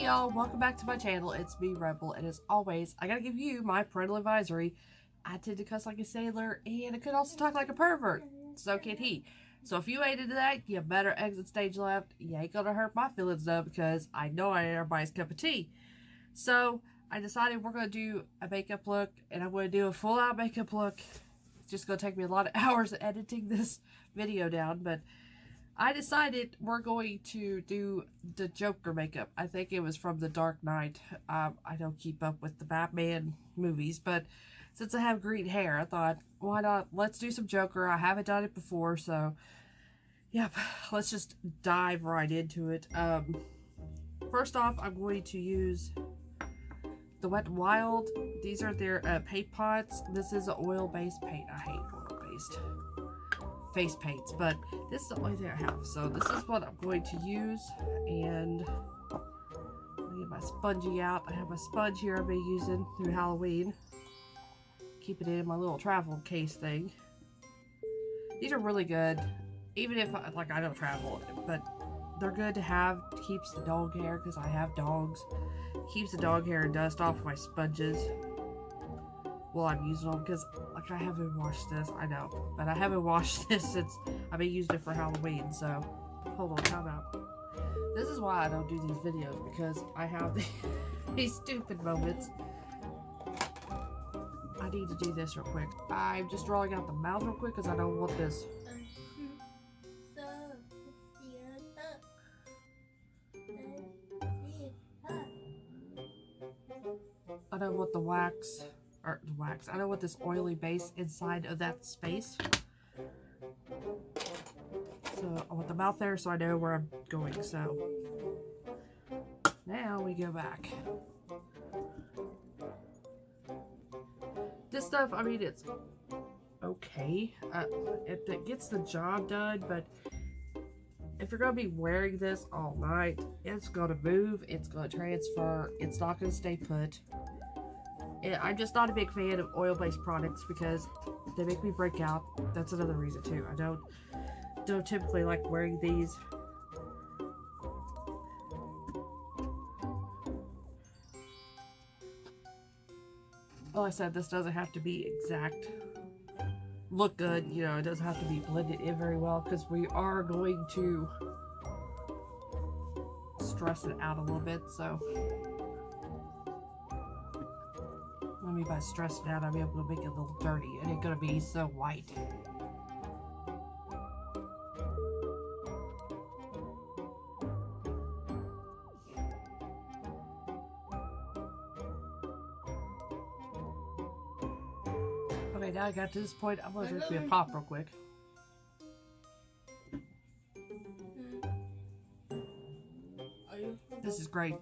Hey y'all, welcome back to my channel. It's me, Rebel, and as always, I gotta give you my parental advisory. I tend to cuss like a sailor, and I could also talk like a pervert. So can he. So if you ain't into that, you better exit stage left. You ain't gonna hurt my feelings though, because I know I ain't everybody's cup of tea. So I decided we're gonna do a makeup look, and I'm gonna do a full-out makeup look. It's just gonna take me a lot of hours editing this video down, but I decided we're going to do the Joker makeup. I think it was from The Dark Knight. I don't keep up with the Batman movies, but since I have green hair, I thought, why not? Let's do some Joker. I haven't done it before, so yep, let's just dive right into it. First off, I'm going to use the Wet n Wild. These are their paint pots. This is an oil-based paint. I hate oil-based face paints, but this is the only thing I have, so this is what I'm going to use. And let me get my spongy out. I have my sponge here I've been using through Halloween, keeping it in my little travel case thing. These are really good, even if I don't travel, but they're good to have. Keeps the dog hair, because I have dogs, keeps the dog hair and dust off my sponges while I'm using them, because I haven't washed this. I know, but I haven't washed this since I've been using it for Halloween. So hold on, time out. This is why I don't do these videos, because I have these stupid moments. I need to do this real quick. I'm just drawing out the mouth real quick because I don't want this. I don't want the wax. I don't want this oily base inside of that space. So I want the mouth there so I know where I'm going. So now we go back. This stuff, I mean, it's okay. It gets the job done, but if you're going to be wearing this all night, it's going to move, it's going to transfer, it's not going to stay put. I'm just not a big fan of oil-based products because they make me break out. That's another reason too. I don't typically like wearing these. Like I said, this doesn't have to be exact. Look good, you know, it doesn't have to be blended in very well, because we are going to stress it out a little bit. So what I mean by stressing out, I'll be able to make it a little dirty. It ain't gonna be so white. Okay, now I got to this point, I'm gonna drink me a pop real quick. This is great.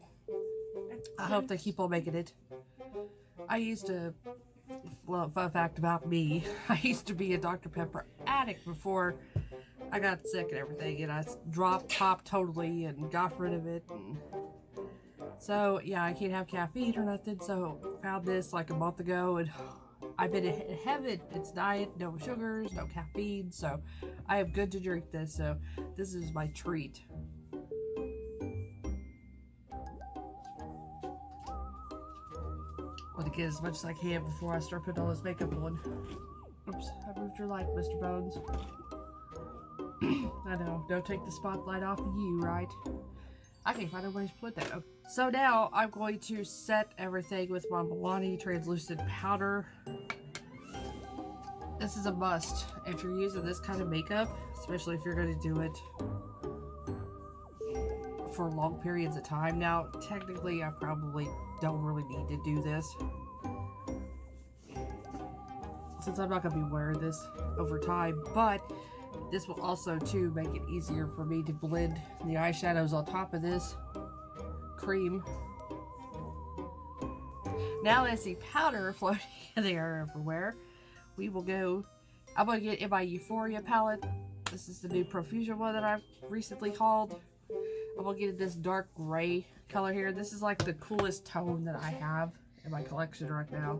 I hope they keep on making it. I used to, well, fun fact about me, I used to be a Dr. Pepper addict before I got sick and everything, and I dropped pop totally and got rid of it. And so yeah, I can't have caffeine or nothing, so found this like a month ago, and I've been in heaven. It's diet, no sugars, no caffeine, so I am good to drink this. So this is my treat. I want to get as much as I can before I start putting all this makeup on. Oops, I moved your light, Mr. Bones. I know, don't take the spotlight off of you, right? I can't find a way to put that. Okay. So now I'm going to set everything with my Milani translucent powder. This is a must if you're using this kind of makeup, especially if you're going to do it for long periods of time. Now, technically, I probably don't really need to do this, since I'm not going to be wearing this over time, but this will also, too, make it easier for me to blend the eyeshadows on top of this cream. Now that I see powder floating in the air everywhere, we will go. I'm going to get in my Euphoria palette. This is the new Profusion one that I've recently hauled. I'm going to get this dark gray color here. This is like the coolest tone that I have in my collection right now.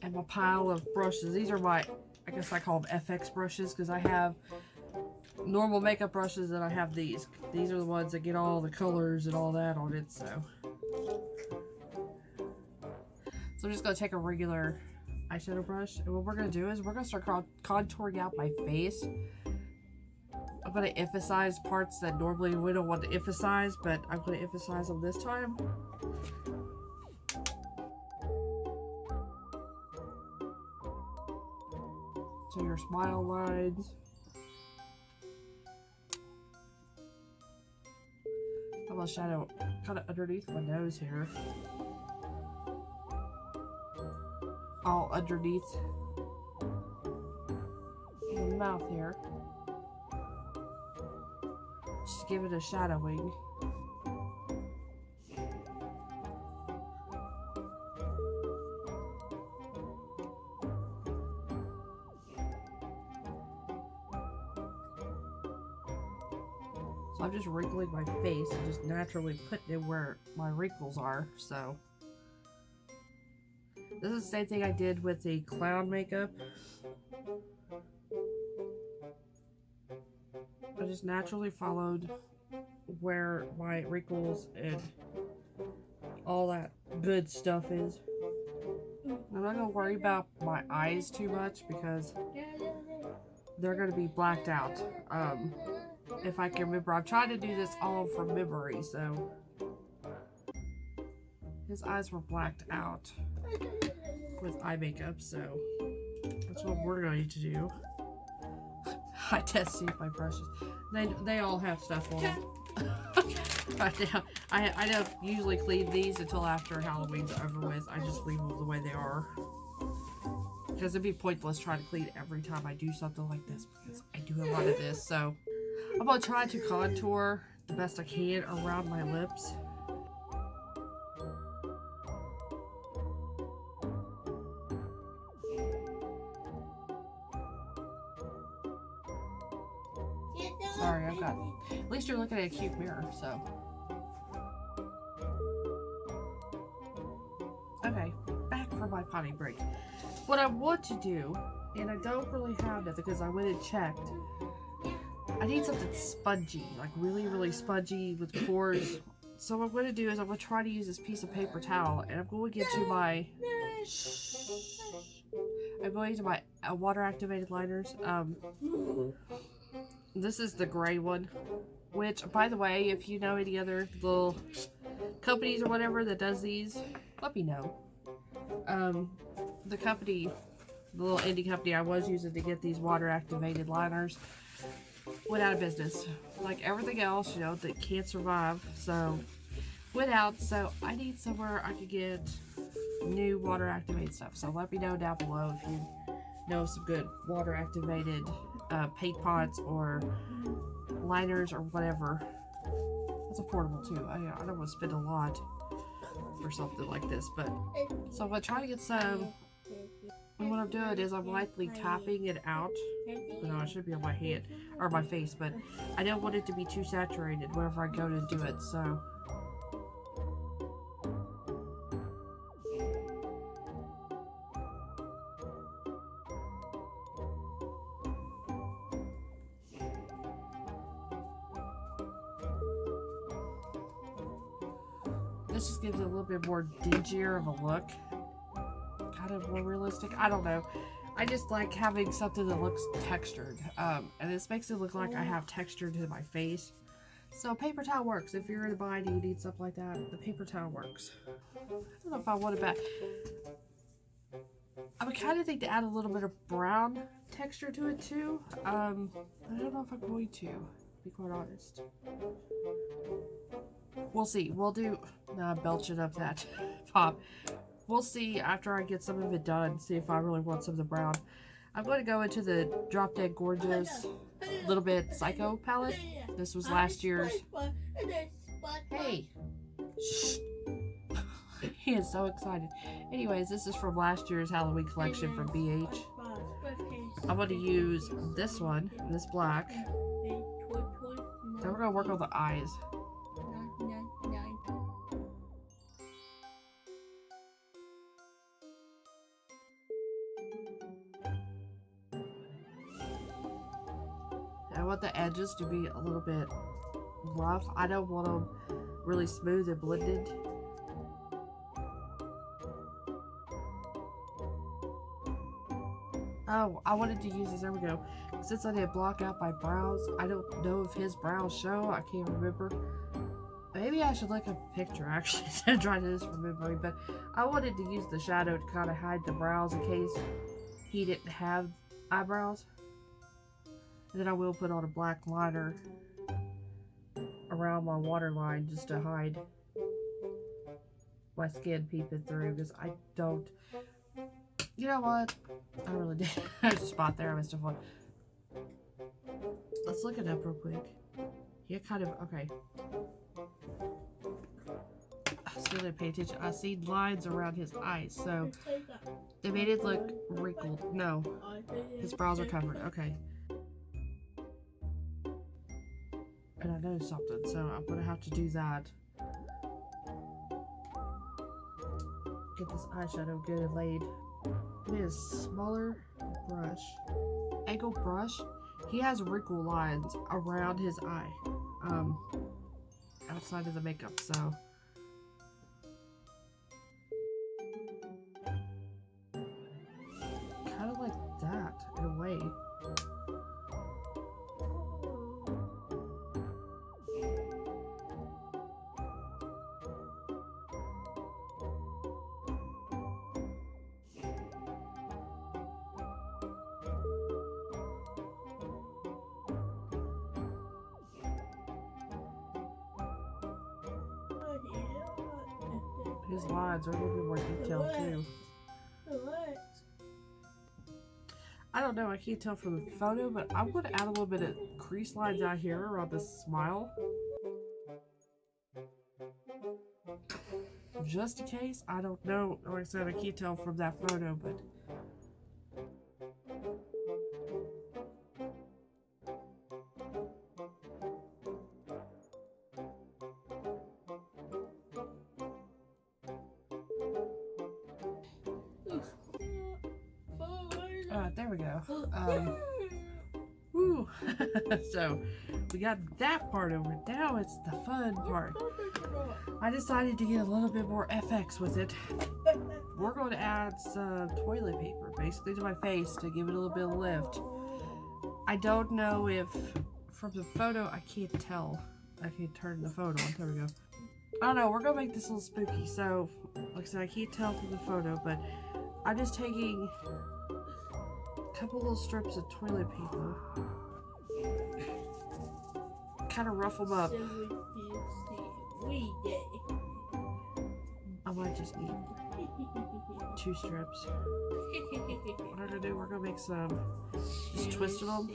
And my pile of brushes. These are my, I guess I call them FX brushes, because I have normal makeup brushes, and I have these. These are the ones that get all the colors and all that on it, so. So I'm just going to take a regular eyeshadow brush, and what we're going to do is we're going to start contouring out my face. I'm going to emphasize parts that normally we don't want to emphasize, but I'm going to emphasize them this time. So your smile lines. I'm going to shadow kind of underneath my nose here. All underneath the mouth here. Just give it a shadowing. So I'm just wrinkling my face and just naturally putting it where my wrinkles are, so. This is the same thing I did with the clown makeup. I just naturally followed where my wrinkles and all that good stuff is. I'm not going to worry about my eyes too much because they're going to be blacked out. If I can remember, I'm trying to do this all from memory, so his eyes were blacked out with eye makeup, so that's what we're going to do. I tested my brushes. They all have stuff on them. Right now, I don't usually clean these until after Halloween's over with. I just leave them the way they are. Because it'd be pointless trying to clean every time I do something like this, because I do a lot of this, so I'm going to try to contour the best I can around my lips. Sorry, I've got... At least you're looking at a cute mirror, so... Okay, back from my potty break. What I want to do, and I don't really have it because I went and checked, I need something spongy, like really, really spongy with pores. So what I'm going to do is I'm going to try to use this piece of paper towel, and I'm going to get to my... I'm going to my water-activated liners. This is the gray one, which, by the way, if you know any other little companies or whatever that does these, let me know. The company, the little indie company I was using to get these water-activated liners went out of business. Like everything else, you know, that can't survive, so went out. So I need somewhere I could get new water-activated stuff. So let me know down below if you know some good water-activated paint pots or liners or whatever. It's affordable too. I don't want to spend a lot for something like this, but so I'm gonna try to get some. And what I'm doing is I'm lightly tapping it out. No, it should be on my hand or my face, but I don't want it to be too saturated whenever I go to do it. So. This just gives it a little bit more dingier of a look. Kind of more realistic. I don't know. I just like having something that looks textured. And this makes it look like I have texture to my face. So paper towel works. If you're in a bind and you need something like that, the paper towel works. I don't know if I want it back. I would kind of think to add a little bit of brown texture to it too. I don't know if I'm going to be quite honest. We'll see. We'll do... No, I'm belching up that pop. We'll see after I get some of it done. See if I really want some of the brown. I'm going to go into the Drop Dead Gorgeous Little Bit Psycho palette. This was last year's... Hey! Shh! He is so excited. Anyways, this is from last year's Halloween collection from BH. I'm going to use this one, this black. Then we're going to work on the eyes. want the edges to be a little bit rough. I don't want them really smooth and blended. Oh, I wanted to use this. There we go. Since I did block out my brows, I don't know if his brows show. I can't remember. Maybe I should look at a picture actually instead of trying to just remembering. But I wanted to use the shadow to kind of hide the brows in case he didn't have eyebrows. And then I will put on a black liner around my waterline just to hide my skin peeping through, because I don't. You know what? I really did. There's a spot there I missed one. Let's look it up real quick. Yeah, kind of. Okay. I still didn't pay attention. I see lines around his eyes, so they made it look wrinkled. No, his brows are covered. Okay. And I know something, so I'm gonna have to do that. Get this eyeshadow good and laid. It is smaller brush, angle brush. He has wrinkle lines around his eye, outside of the makeup. So kind of like that in a way. His lines are a little bit more detailed too. I don't know, I can't tell from the photo, but I'm going to add a little bit of crease lines out here around this smile. Just in case, I don't know. Like I said, I can't tell from that photo, but... there we go. Woo. So we got that part over. Now it's the fun part. I decided to get a little bit more FX with it. We're going to add some toilet paper basically to my face to give it a little bit of lift. I don't know if from the photo, I can't tell. I can turn the photo on. There we go. I don't know. We're going to make this a little spooky. So like I said, I can't tell from the photo, but I'm just taking couple little strips of toilet paper, kind of rough them up. I might just need 2 strips. What I'm gonna do, we're gonna make some, just twisting them.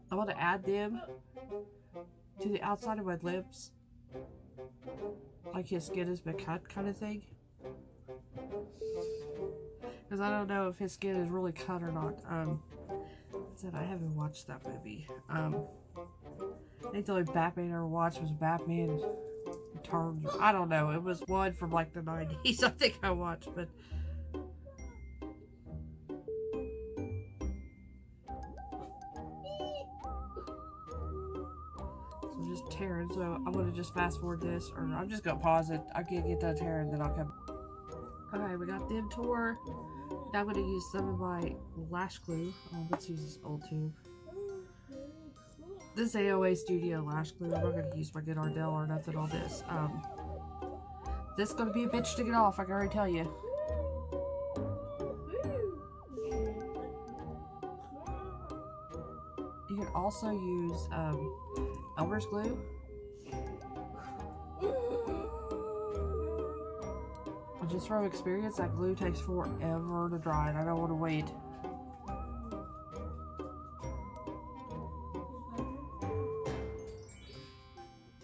I want to add them to the outside of my lips, like his skin has been cut kind of thing, because I don't know if his skin is really cut or not. Said I haven't watched that movie. I think the only Batman I ever watched was Batman Returns. I don't know, it was one from like the 90s I think I watched, but just tearing, so I'm gonna just fast forward this, or I'm just gonna pause it. I can't get done tearing, then I'll come. Alright, we got them tore. Now I'm gonna use some of my lash glue. Let's use this old tube. This AOA Studio lash glue. I'm not gonna use my good Ardell or nothing on this. This is gonna be a bitch to get off, I can already tell you. You can also use Elmer's glue. And just from experience, that glue takes forever to dry, and I don't want to wait.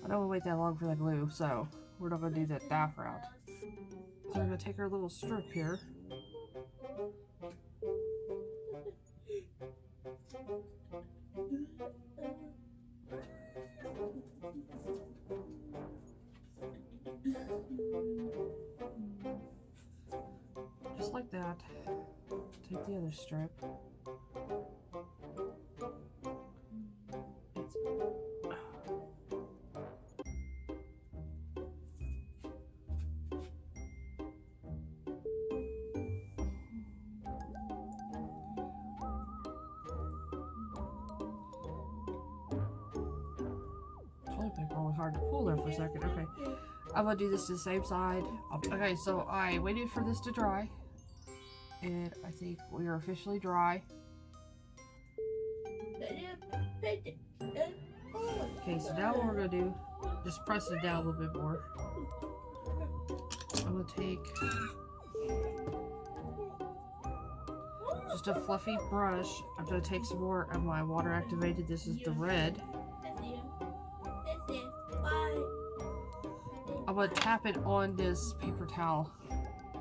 I don't want to wait that long for the glue, so we're not going to do that route. So we're going to take our little strip here. take the other strip. Toilet paper was hard to pull there for a second. Okay, I'm gonna do this to the same side. Okay, so I waited for this to dry, and I think we are officially dry. Okay, so now what we're gonna do, just press it down a little bit more. I'm gonna take just a fluffy brush. I'm gonna take some more of my water activated. This is the red. I'm gonna tap it on this paper towel.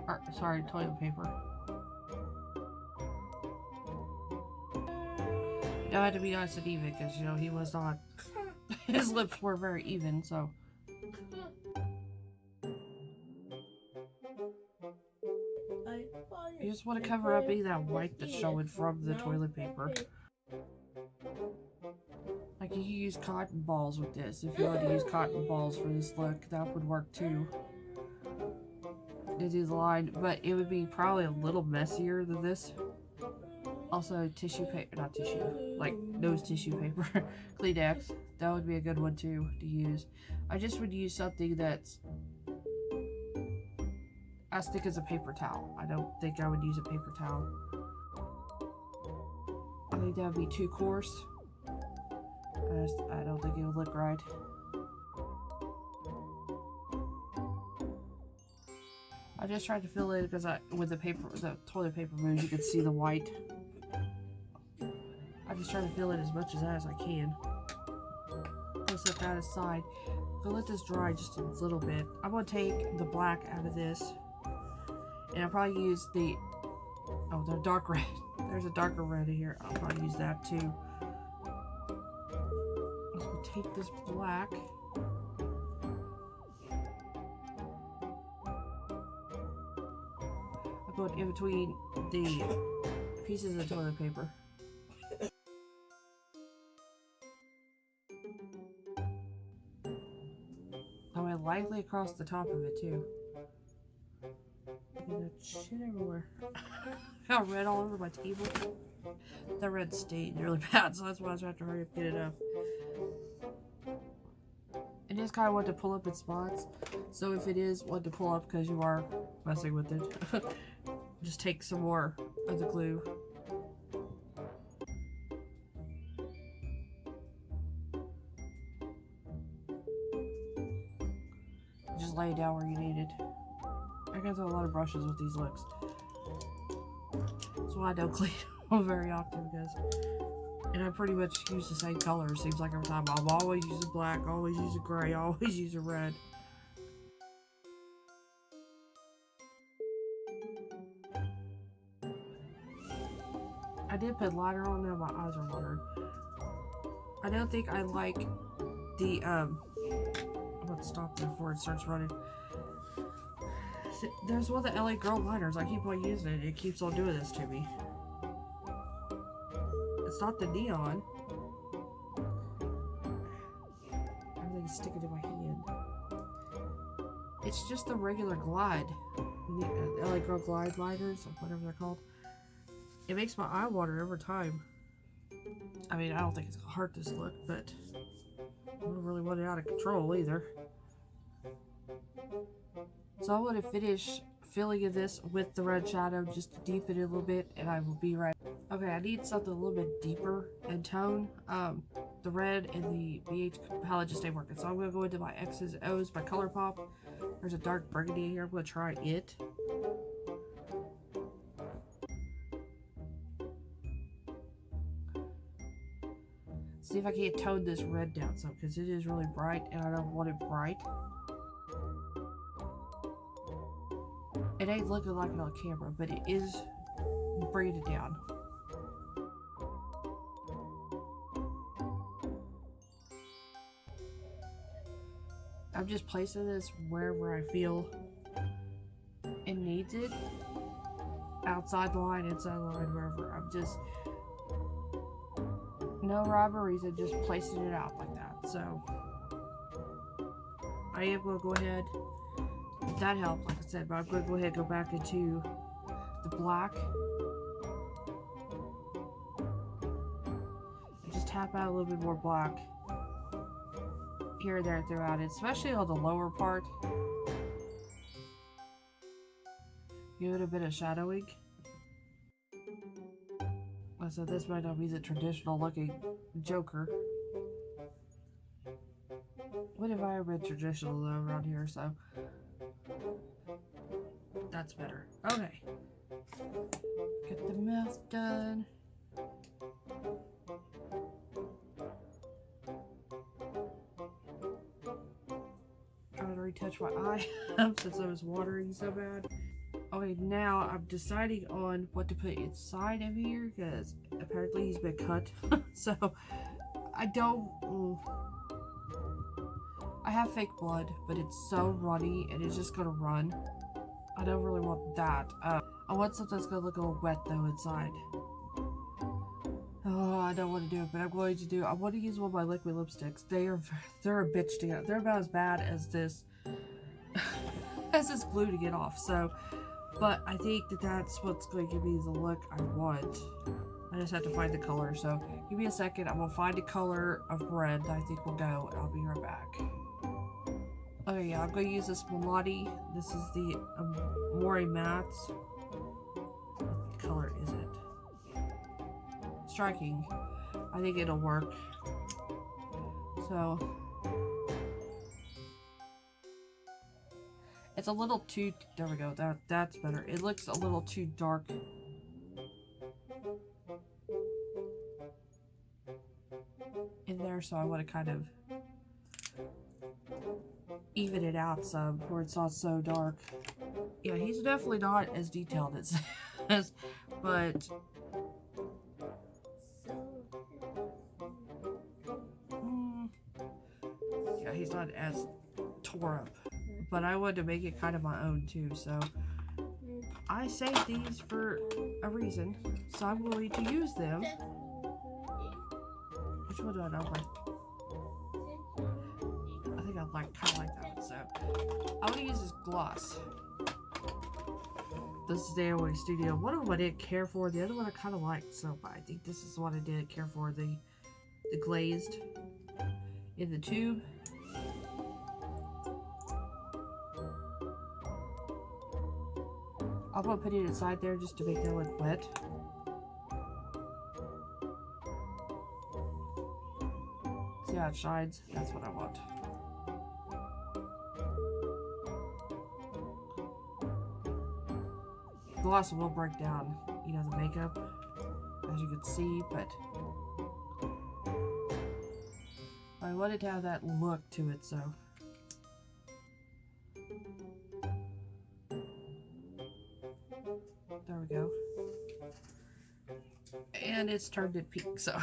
Or, sorry, toilet paper. Now I had to be nice and even because, you know, he was not, his lips were very even, so. You just want to cover up any of that white that's showing from the toilet paper. Like, you can use cotton balls with this. If you want to use cotton balls for this look, that would work too. To do the line, but it would be probably a little messier than this. Also, tissue paper, not tissue, like nose tissue paper, Kleenex. That would be a good one too to use. I just would use something that's as thick as a paper towel. I don't think I would use a paper towel. I think that would be too coarse. I don't think it would look right. I just tried to fill it because with the toilet paper moves, you can see the white. I just try to fill it as much as I can. I'll set that aside. I'll let this dry just a little bit. I'm gonna take the black out of this, and I'll probably use the dark red. There's a darker red in here. I'll probably use that too. I'll take this black. I'll put it in between the pieces of toilet paper. I went lightly across the top of it too. Look at that shit everywhere. Got red all over my table. That red stained really bad, so that's why I was trying to hurry up and get it up. It is kind of what to pull up in spots. So if it is what to pull up because you are messing with it, just take some more of the glue. Just lay it down where you need it. I can throw a lot of brushes with these looks. That's why I don't clean them very often, because, and I pretty much use the same color. It seems like every time. I'm always using black, always using gray, always using red. I did put liner on there. My eyes are watered. I don't think I like the I'm gonna stop there before it starts running. There's one of the LA Girl liners. I keep on using it. It keeps on doing this to me. It's not the neon. Everything's sticking to my hand. It's just the regular Glide. The LA Girl Glide liners, or whatever they're called. It makes my eye water every time. I mean, I don't think it's gonna hurt this look, but I don't really want it out of control either. So I'm going to finish filling in this with the red shadow just to deepen it a little bit, and I will be right. Okay, I need something a little bit deeper in tone. The red and the BH palette just ain't working, so I'm going to go into my X's and O's by ColourPop. There's a dark burgundy here. I'm going to try it. See if I can't tone this red down some, because it is really bright, and I don't want it bright. It ain't looking like it on camera, but it is bringing it down. I'm just placing this wherever I feel it needs it. outside the line, inside the line, wherever. I'm just, no rhyme or reason, just placing it out like that. So I am going to go ahead, that helped, like I said, but I'm going to go ahead and go back into the black and just tap out a little bit more black here and there throughout it, especially on the lower part. Give it a bit of shadowing. So this might not be the traditional looking Joker. What have I ever been traditional though around here, so that's better. Okay. Get the mouth done. Trying to retouch my eye since I was watering so bad. Okay, now I'm deciding on what to put inside of here because apparently he's been cut. So I don't. I have fake blood, but it's so runny and it's just gonna run. I don't really want that. I want something that's gonna look a little wet though inside. Oh, I don't want to do it, but I'm going to do. I want to use one of my liquid lipsticks. They're a bitch to get. They're about as bad as this glue to get off. So. But I think that that's what's going to give me the look I want. I just have to find the color. So give me a second. I'm going to find a color of red that I think will go. And I'll be right back. Okay, yeah, I'm going to use this Milani. This is the Mori Mattes. What color is it? Striking. I think it'll work. So... it's a little too, there we go, that's better. It looks a little too dark. In there, so I want to kind of even it out some, where it's not so dark. Yeah, he's definitely not as detailed as this, but... yeah, he's not as tore up. But I wanted to make it kind of my own too, so I saved these for a reason, so I'm going to use them. Which one do I not like? I think I kind of like that one, so I'm going to use this gloss. This is the Airway Studio. One of them I didn't care for, the other one I kind of liked, so I think this is the one I didn't care for, the glazed in the tube. I'm going to put it inside there just to make that look wet. See how it shines? That's what I want. Gloss will break down, you know, the makeup, as you can see, but I wanted to have that look to it, so. There we go. And it's turned it pink, so.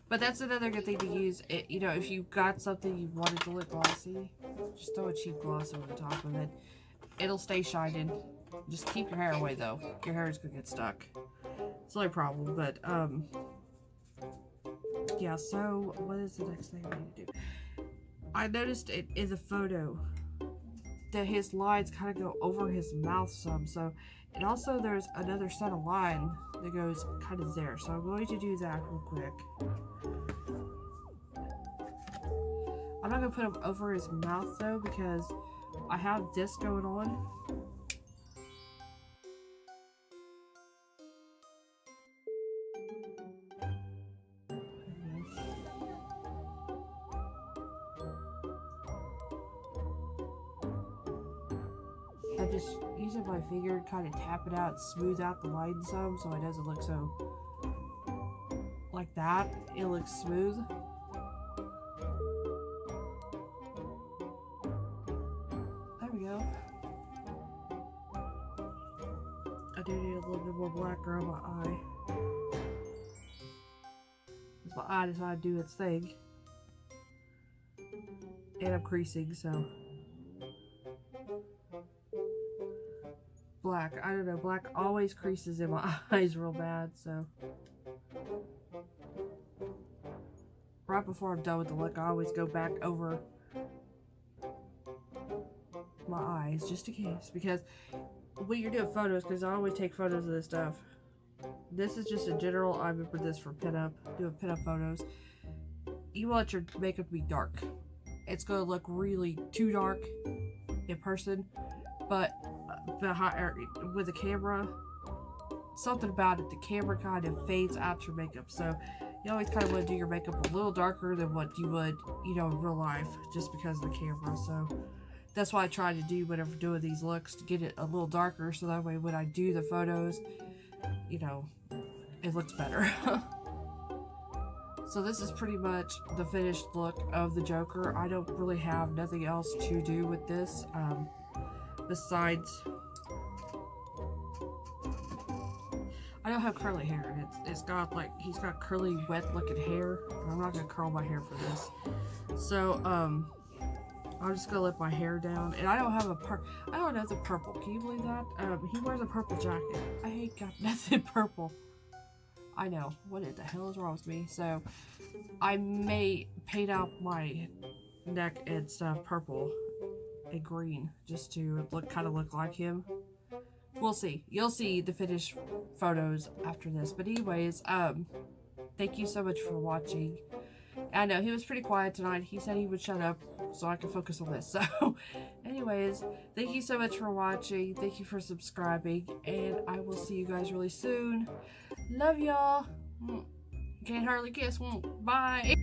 But that's another good thing to use. It, you know, if you've got something you wanted to look glossy, just throw a cheap gloss over the top of it. It'll stay shining. Just keep your hair away, though. Your hair is going to get stuck. It's not a problem, but, yeah, so what is the next thing I need to do? I noticed it in the photo that his lines kind of go over his mouth some, so, and also there's another set of line that goes kind of there, so I'm going to do that real quick. I'm not going to put them over his mouth though, because I have this going on. I'm just using my finger to kind of tap it out, smooth out the line some, so it doesn't look so like that. It looks smooth. There we go. I do need a little bit more black around my eye. Because my eye decided to do its thing. And I'm creasing, so. black. I don't know, black always creases in my eyes real bad, so. Right before I'm done with the look, I always go back over my eyes, just in case. Because when you're doing photos, because I always take photos of this stuff. This is just a general, I remember this for pinup, doing pinup photos. You want your makeup to be dark. It's going to look really too dark in person, but with the camera, something about it, the camera kind of fades out your makeup. So you always kind of want to do your makeup a little darker than what you would, you know, in real life, just because of the camera. So that's why I try to do whenever doing these looks, to get it a little darker, so that way when I do the photos, you know, it looks better. So this is pretty much the finished look of the Joker. I don't really have nothing else to do with this, besides, I don't have curly hair, and it's got like, he's got curly, wet looking hair. I'm not gonna curl my hair for this. So, I'm just gonna let my hair down, and I don't have I don't know the purple. Can you believe that? He wears a purple jacket. I ain't got nothing purple. I know. What the hell is wrong with me? So, I may paint out my neck and stuff purple and green, just to kind of look like him. We'll see. You'll see the finished photos after this. But anyways, thank you so much for watching. I know he was pretty quiet tonight. He said he would shut up so I can focus on this. So, anyways, thank you so much for watching. Thank you for subscribing. And I will see you guys really soon. Love y'all. Can't hardly kiss. Bye.